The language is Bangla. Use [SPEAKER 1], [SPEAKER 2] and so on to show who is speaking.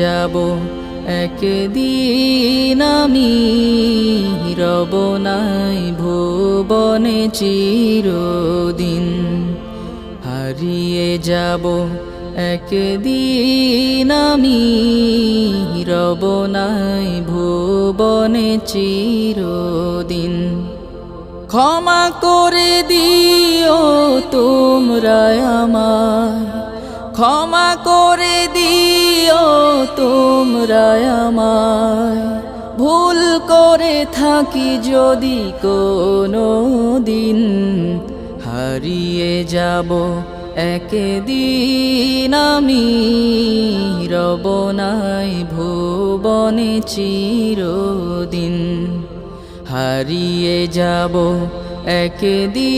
[SPEAKER 1] যাব একদিন আমি, রব নাই ভুবনে চিরদিন। হারিয়ে যাব একদিন আমি, রব নাই ভুবনে চিরদিন। ক্ষমা করে দিও তোমরা আমায়, ক্ষমা করে দিও তোমরা আমায়, ভুল করে থাকি যদি কোনো দিন। হারিয়ে যাব একদিন আমি, রব নাই ভুবনে চিরদিন। হারিয়ে যাব একদিন।